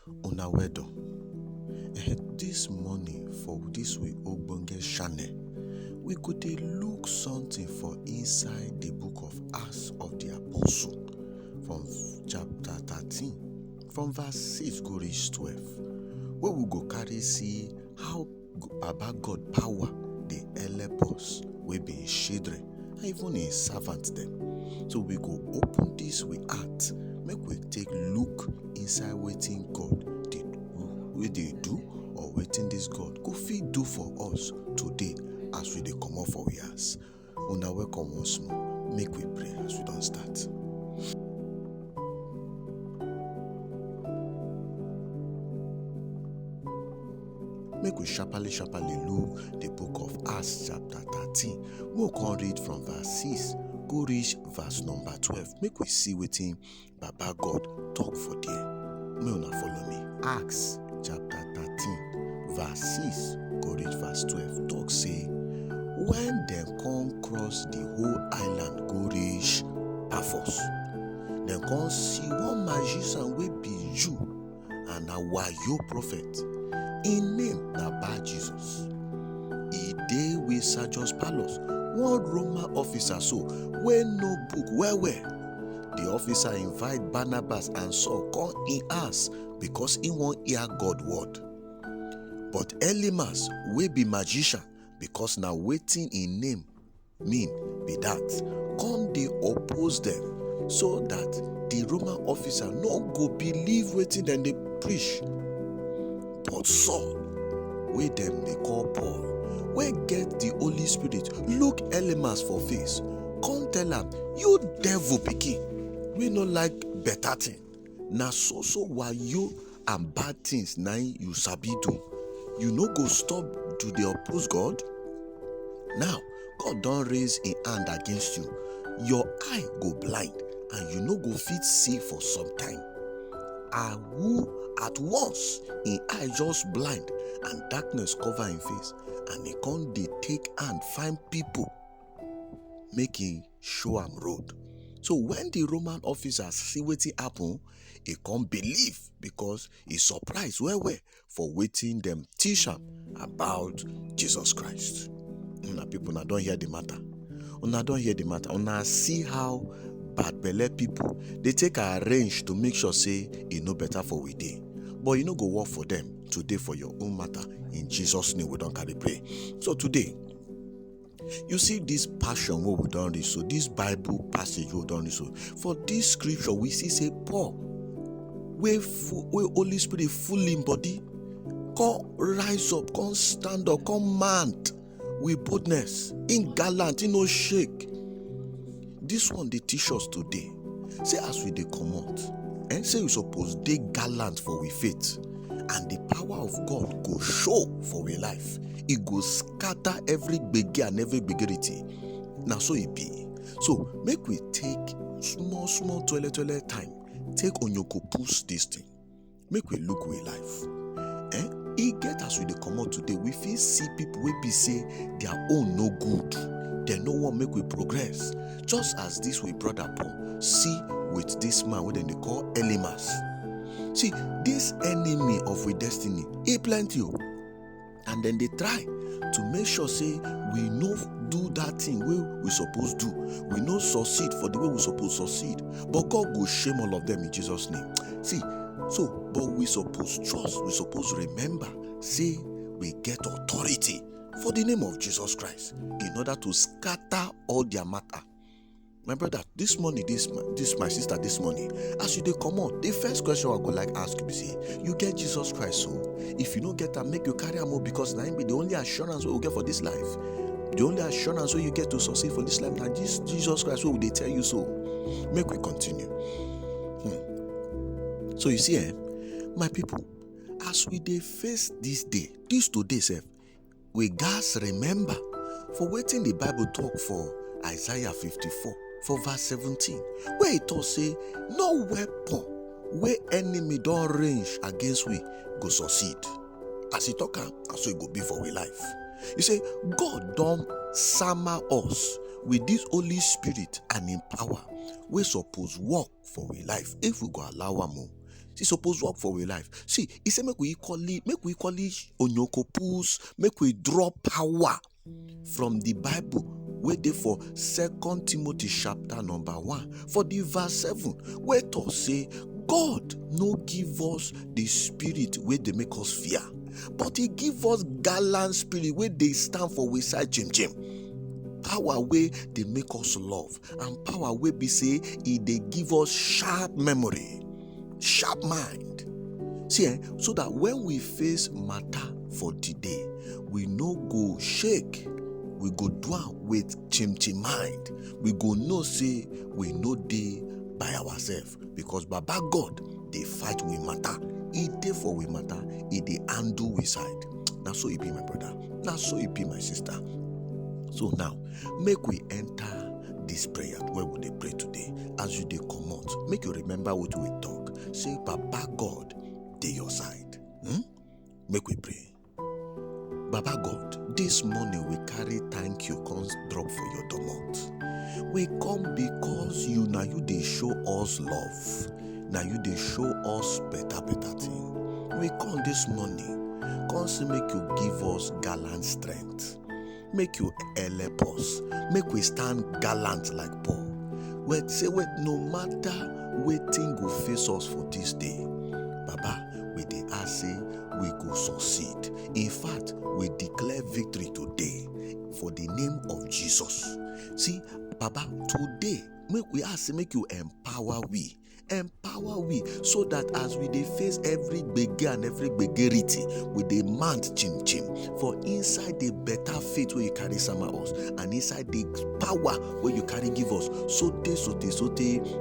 Una well done. This morning for this week ogbonge channel, we go dey look something for inside the book of Acts of the Apostle from chapter 13, from verse 6 go reach 12, where we go carry see how Baba God power dey help us wey be his children and even his servants dem. So we go open this with heart, make we take look inside wetin God dey do or wetin this God go fit do for us today as we dey comot for we house. Una welcome once more. Make we pray as we don start. Make we sharply look the book of Acts chapter 13. We can read from verse 6 go reach verse number 12. Make we see wetin Baba God talk for there. May una follow me. Acts chapter 13 verse 6 go reach verse 12. Talk say, when dem come cross the whole island go reach Paphos, dem come see one magician wey be Jew and na wayo prophet. Im name na Bar Jesus. E dey with Sergius Paulus, one Roman officer so wey know book well. The officer invite Barnabas and Saul come in house because he wan hear God word. But Elymas wey be magician, because na wetin im name mean be that, come dey oppose dem so that the Roman officer no go believe wetin dem dey preach. But Saul, wey dem dey call Paul, wey get the Holy Spirit, look Elymas for face, come tell am, you devil pikin wey no like better thing, na so wayo and bad things na you sabi do. You no go stop to dey oppose God? Now God don raise a hand against you. Your eye go blind and you no go fit see for some time. And who at once im eye just blind and darkness cover im face, and he come dey take hand find people make him show am road. So when the Roman officers see wetin happen, he come believe because he surprised well for wetin dem teach am about Jesus Christ. Una people, una don hear the matter. Una see how bad belle people dey take arrange to make sure say e no better for we dey, but e no go work for them today for your own matter. In Jesus' name we don carry pray. So today, you see this passion wey we don read, so this Bible passage wey we don read, so for this scripture we see say Paul wey Holy Spirit full him body, come rise up, come stand up, come mount with boldness, in gallant, in no shake. This one dey teach us today, say as we dey comot, and say we suppose dey gallant for we faith, and the power of God go show for we life. E go scatter every gbege and every gbegerity. Na so e be. So make we take small toilet time, take onyokopus this thing, make we look we life. E get as we dey comot today, we fit see people wey be say their own no good, dem no wan make we progress, just as this we brother Paul see with this man wey dem dey call Elymas. See, this enemy of we destiny, e plenty o, and then they try to make sure say we no do that thing wey we suppose do, we no succeed for the way we suppose succeed, but God go shame all of them in Jesus' name. See, so but we suppose trust, we suppose remember, say we get authority for the name of Jesus Christ in order to scatter all their matter. My brother, this morning, this my sister, this morning, as you dey comot, the first question I go like ask you be say, you get Jesus Christ, so if you no get am, make you carry am, because na him be the only assurance we will get for this life. The only assurance wey you get to succeed for this life, na this Jesus Christ wey dey tell you so. Make we continue. So you see, my people, as we dey face this day, this today sef, we gats remember for wetin the Bible talk for Isaiah 54 for verse 17, where it talk say, no weapon wey enemy don range against we go succeed. As he talk am, na so e go be for we life. You say God don sama us with this Holy Spirit and in power wey suppose work for we life if we go allow am. See, suppose work for we life. See, he said make we equally onyokopus, make we draw power from the Bible. Where dey for 2 Timothy chapter number 1 for the verse 7, where to say God no give us the spirit where they make us fear, but he give us gallant spirit where they stand for we side jim. Power where they make us love, and power where be say they give us sharp memory, sharp mind. See, so that when we face matter for today, we no go shake, we go down with chim mind. We go no say we no dey by ourselves, because Baba God they fight we matter. He dey for we matter. He dey handle we side. Now so it be my brother. Now so it be my sister. So now make we enter this prayer where we dey pray today. As you dey come out, make you remember what we talk. Say Baba God dey your side. Make we pray. Baba God, this morning we carry thank you comes drop for your domot. We come because you dey show us love. Now you dey show us better thing. We come this morning, come say make you give us gallant strength. Make you help us. Make we stand gallant like Paul. Wait, no matter wetin go face us for this day, Baba, we dey ask say we go succeed. In fact, we declare victory today for the name of Jesus. See, Baba, today make we ask say make you empower we, so that as we dey face every gbege and every gbegerity, we dey mount chim for inside the better faith where you carry some of us, and inside the power where you carry give us, so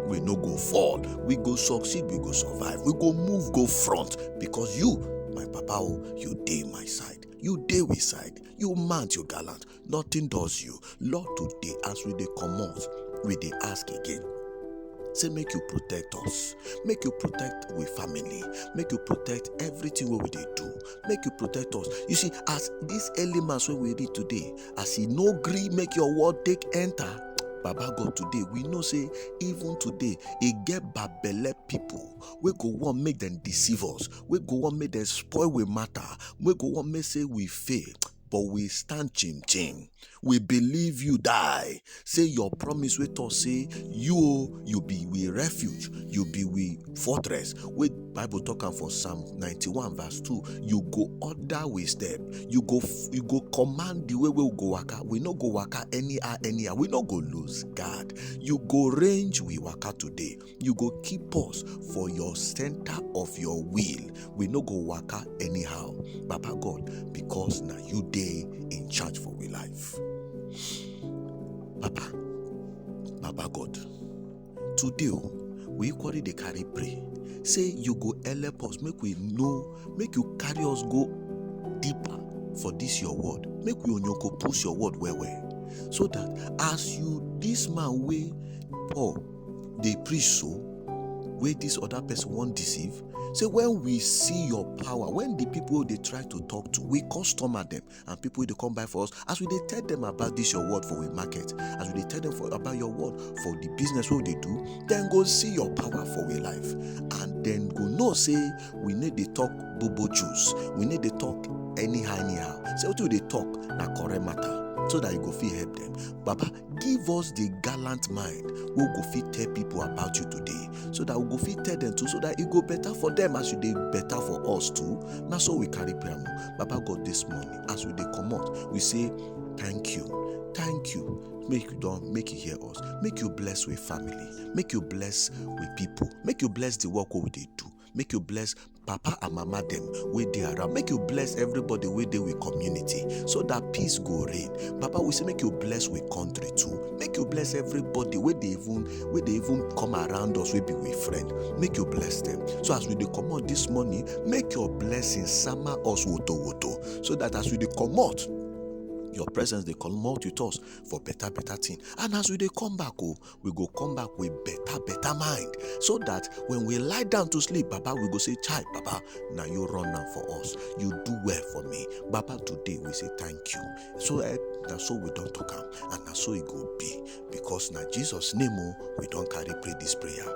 we no go fall, we go succeed, we go survive, we go move, go front, because you, my Papa, you dey my side, you dey we side, you mount your gallant, nothing does you. Lord, today as we dey come out, we dey ask again. Say make you protect us, make you protect we family, make you protect everything what we dey do, make you protect us. You see, as these elements where we read today, as he no gree make your word take enter, Baba God, today we know say even today e get babele people we go want make them deceive us, we go want make them spoil we matter, we go want make say we fail. But we stand chim. We believe you die. Say your promise with us, say you be we refuge, you be we fortress. With Bible talking for Psalm 91 verse 2, you go order we step, you go command the way we go waka. We no go waka anyhow. We no go lose God. You go range we waka today. You go keep us for your center of your will. We no go waka anyhow, Baba God, because now you dey in charge for we life. Baba God, today we equally dey carry pray. Say you go help us, make we know, make you carry us go deeper for this your word. Make we onyoko push your word well, so that as you this man way Paul they preach so, where this other person won't deceive. Say when we see your power, when the people they try to talk to, we customer them, and people they come by for us, as we they tell them about this your word for we market, as we they tell them about your word for the business what they do, then go see your power for we life, and then go no say we need to talk bobo juice, we need to talk anyhow. Say what do they talk na correct matter, so that you go fit help them. Baba, give us the gallant mind. We'll go fit tell people about you today, so that we go fit tell them too, so that it go better for them as you did better for us too. Now so we carry prayer. Baba God, this morning as we they come out, we say thank you. Make you hear us. Make you bless with family. Make you bless with people. Make you bless the work what they do. Make you bless Papa and Mama them where they are. Make you bless everybody where they with community, so that peace go reign. Papa, we say make you bless with country too. Make you bless everybody where they even come around us, we be with friend. Make you bless them. So as we dey come out this morning, make your blessings summer us woto, so that as we dey come out, your presence they come out with us for better thing. And as we they come back, we go come back with better mind, so that when we lie down to sleep, Baba, we go say, Chai, Baba, now you run now for us. You do well for me. Baba, today we say thank you. So that's so we don't talk, and that's so it go be. Because now Jesus' name, we don't carry pray this prayer.